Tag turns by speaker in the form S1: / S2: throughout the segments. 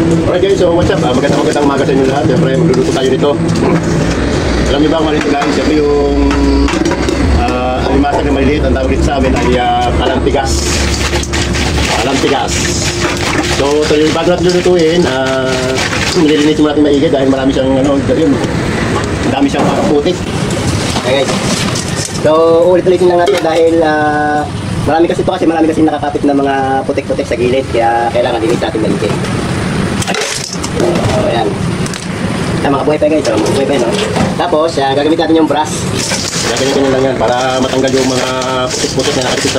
S1: Alright guys, so what's up? Magandang umaga sa inyo lahat. Siyempre, magluluto tayo nito. Alam niyo ba kung ano ito guys? Siyempre yung alimasag na maliliit, ang tawag dito sa amin ay kalantigas. Kalantigas. So, bago natin lulutuin, nililinisin mo natin maigi dahil marami siyang yun, dami siyang putik. Okay guys. So, ulit-ulitin lang natin dahil marami kasi nakakapit na mga putik-putik sa gilid, kaya kailangan linis natin maigi. So, ayan. Mga buhay pa guys, mga buhay pa yun, no? Tapos, gagamit natin yung brush. Gagamit lang yan para matanggal yung mga putik-putik na nakakapit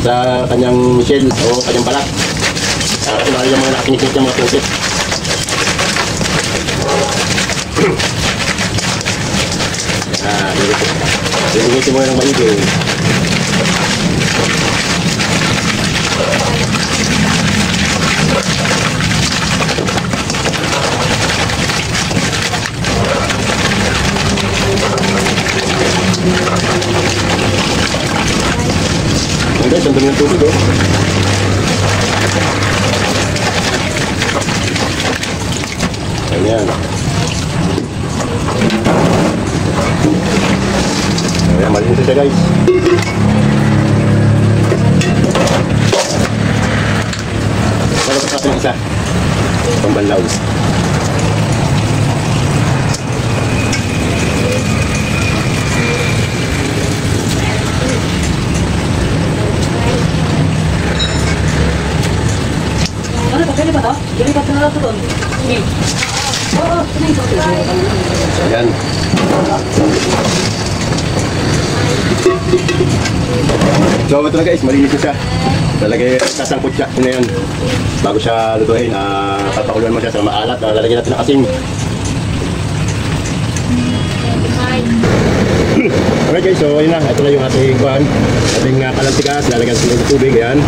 S1: sa kanyang shell o kanyang balat. Kunwari yung mga nakakinikit yung mga putik. Linisin mo yung maigi. Guys, ang dami ng tubig, oh. Ayan. Ayan, malinis siya guys. Malabas natin isa. Pambanlaw. Ayan. So ito na guys, malinis na siya. Lalagay, sasangkot siya. Yun na yan. Bago siya lutuin, papakuluan mo siya sa maalat. Lalagyan natin ng asin. Alright guys, so yun na. Ito na yung ating kuhan. Ating kalantigas. Lalagyan natin ng tubig. Ayan.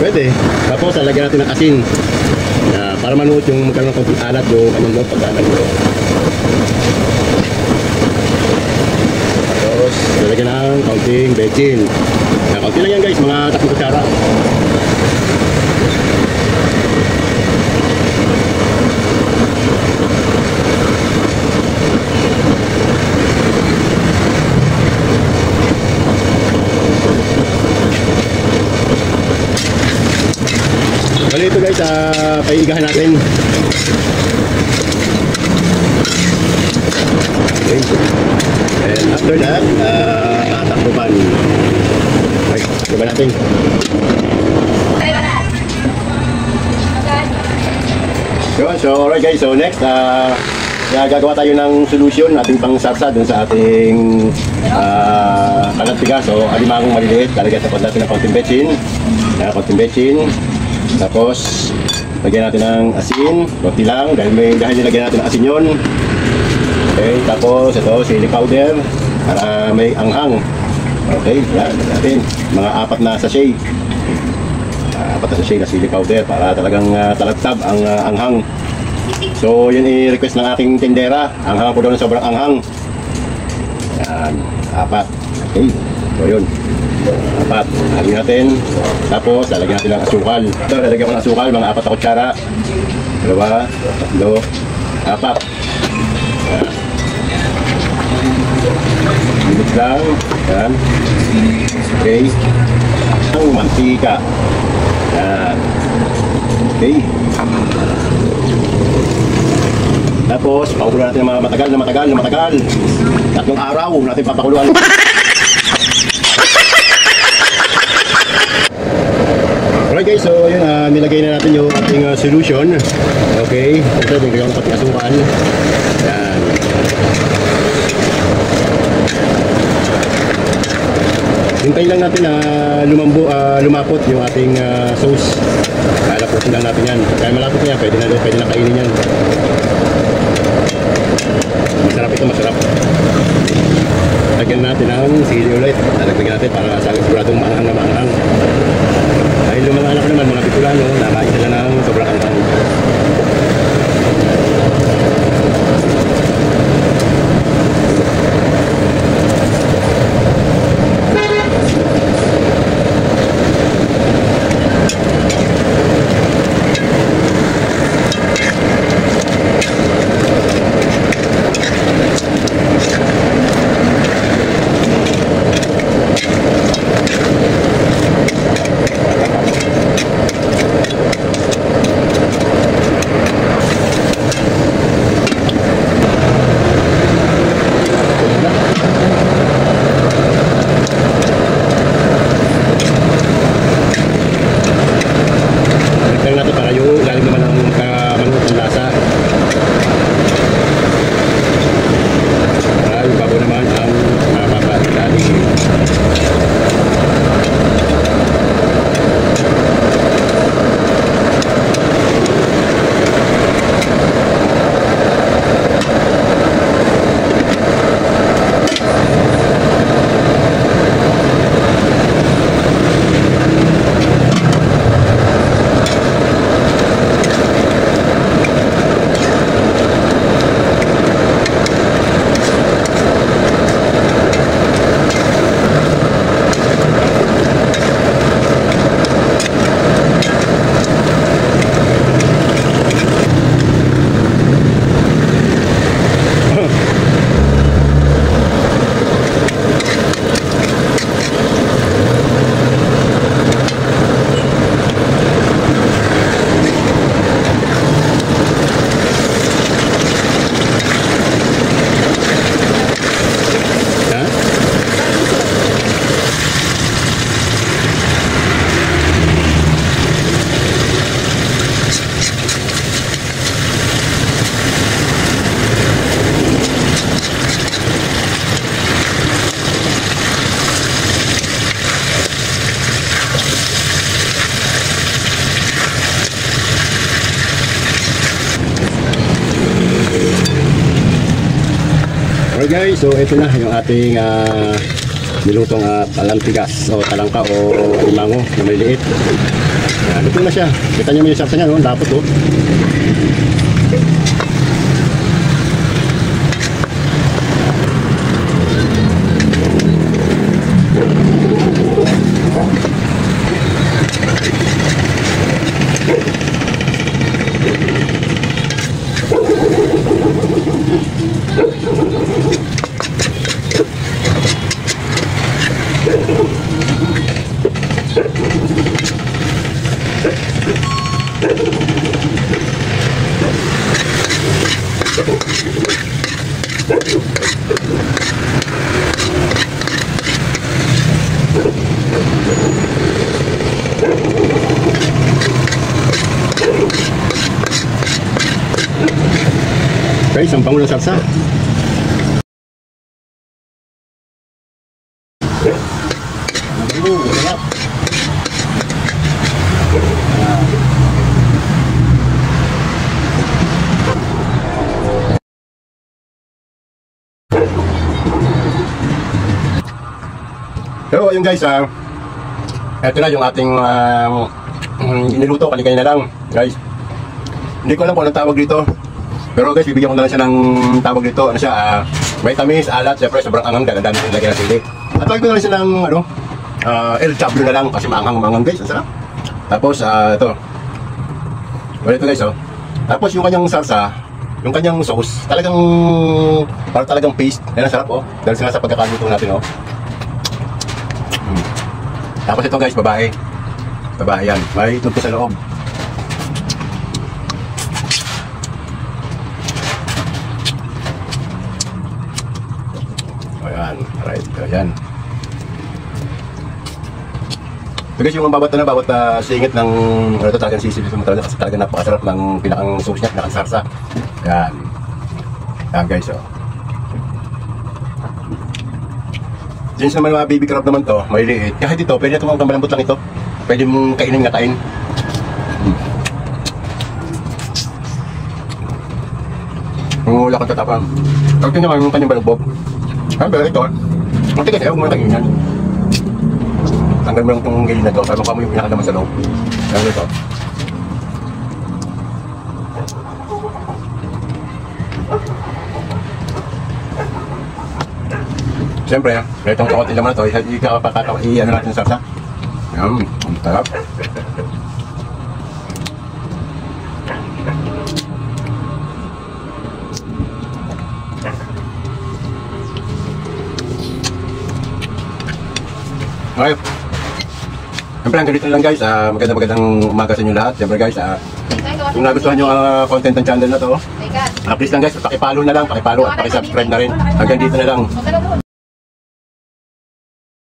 S1: Pwede. Tapos lalagyan natin ng asin para manuot yung magkaroon ng konting alat yung kanyang loob pagkanan mo. Tapos lalagyan ng konting bechin. Konti lang yan guys, mga 3 kutsara. Bali ito guys, paigahan natin. Okay. And after that, takbukan. Okay, takbukan natin. So alright guys, so next, gagawa tayo ng solution, ating pang sarsa dun sa ating kalantigas. So alimangong maliliit, lalagyan sa natin ng konting bechin. Tapos, lagyan natin ng asin, konti lang, dahil nilagyan natin ng asin yun. Okay, tapos ito, chili powder, para may anghang. Okay, yan, natin. Mga 4 na sachet. 4 na sachet na chili powder, para talagang talagtab ang anghang. So, yun i-request ng aking tindera. Anghang ko doon, sobrang anghang. Yan, 4. Okay, so yun. 4, lagyan natin. Tapos lalagyan natin ng asukal. Ito, lalagyan ko ng asukal, mga 4 na kutsara. 2, 3, 4. Yan. Minit lang. Yan. Okay. Ang mantika. Yan. Okay. Tapos pakuluan natin ng mga matagal. 3 araw natin papakuluan. Alright guys, so yun, nilagay na natin yung ating solution. Okay, ito yung gagawin pati asukal. Yan. Hintayin lang natin na lumapot yung ating sauce. Laputin lang natin yan. Kaya malapot niya, pwede na kainin yan. Masarap ito, masarap. Lagyan natin ng sili ulit. Lagyan natin para siguradong maanghang na maanghang. Dahil yung mga anak naman, mga Bicolano, nakain sila ng sobrang anghang. Alright guys, so ito na yung ating nilutong talampigas o talangka o limango na maliliit. Yan, ito na siya. Kita nyo yung sarsa niya, no? Dapat oh. Guys, ang bango ng sarsa. So, ayun guys, ito na yung ating iniluto kanina na lang, guys. Hindi ko alam kung anong tawag dito. Pero guys, bibigyan ko na lang siya ng tawag dito. Ano siya, vitamins, alat, syempre sobrang angang, ganda natin lagyan ng sili. At tawag ko na lang siya ng, El Chablo na lang kasi maangang guys, ang sarap. Tapos, ito. Well, ito guys, oh. Tapos yung kanyang sarsa, yung kanyang sauce, parang talagang paste. Yan ang sarap, oh. Dahil sila sa pagkakaluto natin, oh. Tapos ito guys, babae. Babae yan. May itlog sa loob. Ayan. Alright. Ayan. So guys, yung bawat singit ng ito talagang sisilip mo talaga kasi talagang napakasarap ng pinakang sauce niya, pinakang sarsa. Ayan. Ayan guys, oh. Since naman mga baby crab naman to, maliliit. Kahit ito, pwede itong malambot lang ito. Pwede mong kainin ngatain. Wala kang tatapang. Pag tinyaman yung kanyang balugbog. Pero ito, ang tigas ayaw mo na kainin yan. Tanggal mo lang itong gilid na ito. Para mukha mo yung pinakalaman sa loob. Ayan ito. Siyempre, itong kakunti naman na ito, i-ano natin sa sarsa. Yan, ang tarap. Okay. Siyempre, hanggang dito lang guys. Magandang umaga sa inyo lahat. Siyempre guys, kung nagustuhan nyo ang content ng channel na to, please lang guys, pakipalo na lang, pakipalo at pakisubscribe na rin. Hanggang dito na lang.